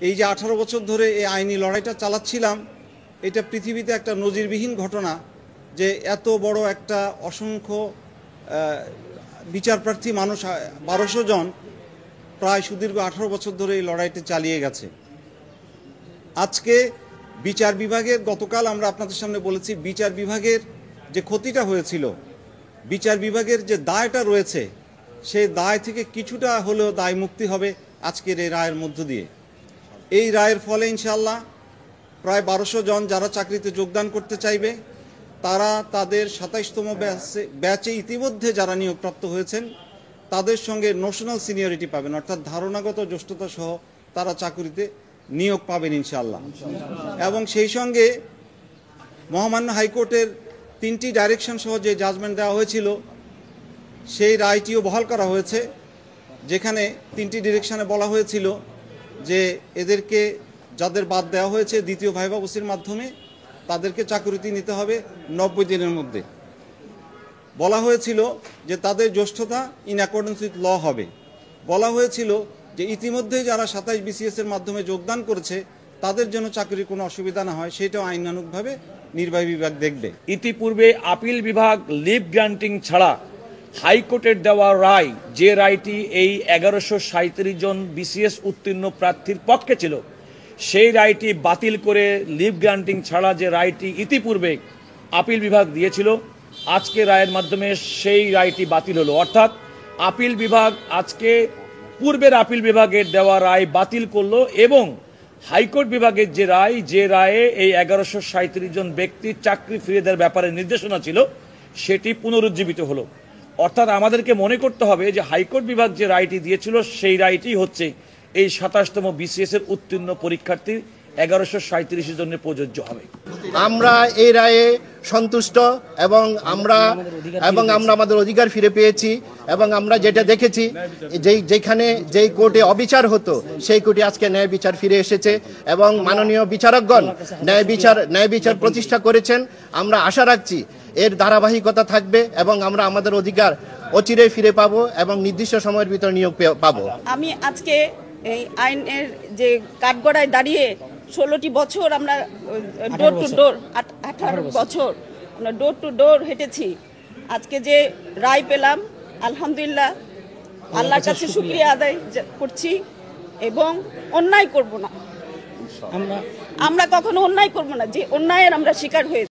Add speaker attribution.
Speaker 1: এই যে 18 বছর ধরে এই আইনি লড়াইটা চালাচ্ছিলাম, এটা পৃথিবীতে একটা নজিরবিহীন ঘটনা যে এত বড় একটা অসংখ্য বিচারপ্রার্থী মানুষ 1200 জন প্রায় সুদীর্ঘ 18 বছর ধরে এই লড়াইটি চালিয়ে গেছে। আজকে বিচার বিভাগের, গতকাল আমরা আপনাদের সামনে বলেছি, বিচার বিভাগের যে ক্ষতিটা হয়েছিল, বিচার বিভাগের যে দায়টা রয়েছে, সেই দায় থেকে কিছুটা হলেও দায় মুক্তি হবে আজকের এই রায়ের মধ্য দিয়ে। এই রায়ের ফলে ইনশাআল্লাহ প্রায় 1200 জন যারা চাকরিতে যোগদান করতে চাইবে, তারা তাদের 27তম ব্যাচে ইতিমধ্যে যারা নিয়োগপ্রাপ্ত হয়েছেন তাদের সঙ্গে নোশনাল সিনিয়রিটি পাবেন, অর্থাৎ ধারণাগত জ্যেষ্ঠতা সহ তারা চাকরিতে নিয়োগ পাবেন ইনশাআল্লাহ। এবং সেই সঙ্গে মহামান্য হাইকোর্টের 3টি ডাইরেকশন সহ যে জাজমেন্ট দেওয়া হয়েছিল, সেই রায়টিও বহাল করা হয়েছে, যেখানে 3টি ডিরেকশনে বলা হয়েছিল যে এদেরকে, যাদের বাদ দেওয়া হয়েছে দ্বিতীয় ভাইভা ওসির মাধ্যমে, তাদেরকে চাকরিতে নিতে হবে 90 দিনের মধ্যে। বলা হয়েছিল যে তাদের জ্যেষ্ঠতা ইন অ্যাকর্ডেন্স উইথ ল হবে। বলা হয়েছিল যে ইতিমধ্যে যারা 27 BCS এর মাধ্যমে যোগদান করেছে তাদের জন্য চাকরির কোনো অসুবিধা না হয়, সেটাও আইনানুগভাবে নির্বাহী বিভাগ দেখবে।
Speaker 2: ইতিপূর্বে আপিল বিভাগ লিভ গ্রান্টিং ছাড়া হাইকোর্টের দেওয়া রায়, যে রায়টি এই 1137 জন BCS উত্তীর্ণ প্রার্থীর পক্ষে ছিল, সেই রায়টি বাতিল করে লিভ গ্রান্টিং ছাড়া যে রায়টি ইতিপূর্বে আপিল বিভাগ দিয়েছিল, আজকে রায়ের মাধ্যমে সেই রায়টি বাতিল হলো। অর্থাৎ আপিল বিভাগ আজকে পূর্বের আপিল বিভাগের দেওয়া রায় বাতিল করলো এবং হাইকোর্ট বিভাগের যে রায়ে এই 1137 জন ব্যক্তির চাকরি ফিরিয়ে দেওয়ার ব্যাপারে নির্দেশনা ছিল, সেটি পুনরুজ্জীবিত হলো। অর্থাৎ আমাদেরকে মনে করতে হবে যে হাইকোর্ট বিভাগ যে রায়টি দিয়েছিল সেই রায়টি হচ্ছে এই 27তম BCS এর উত্তীর্ণ পরীক্ষার্থীর 1137 জনের প্রযোজ্য হবে।
Speaker 3: আমরা এই রায়ে সন্তুষ্ট এবং আমরা আমাদের অধিকার ফিরে পেয়েছি। এবং আমরা যেটা দেখেছি, যেখানে যেই কোর্টে অবিচার হতো সেই কোর্টে আজকে ন্যায় বিচার ফিরে এসেছে এবং মাননীয় বিচারকগণ ন্যায় বিচার প্রতিষ্ঠা করেছেন। আমরা আশা রাখছি এর ধারাবাহিকতা থাকবে এবং আমরা আমাদের অধিকার অচিরেই ফিরে পাবো এবং নির্দিষ্ট সময়ের ভিতর নিয়োগ পাবো।
Speaker 4: আমি আজকে এই আইনের যে কাঠগড়ায় দাঁড়িয়ে 16টি বছর আমরা ডোর টু ডোর, 18 বছর আমরা ডোর টু ডোর হেঁটেছি। আজকে যে রায় পেলাম, আলহামদুলিল্লাহ, আল্লাহর কাছে শুকরিয়া আদায় করছি এবং অন্যায় করব না। আমরা কখনো অন্যায় করব না, যে অন্যায়ের আমরা শিকার হয়েছি।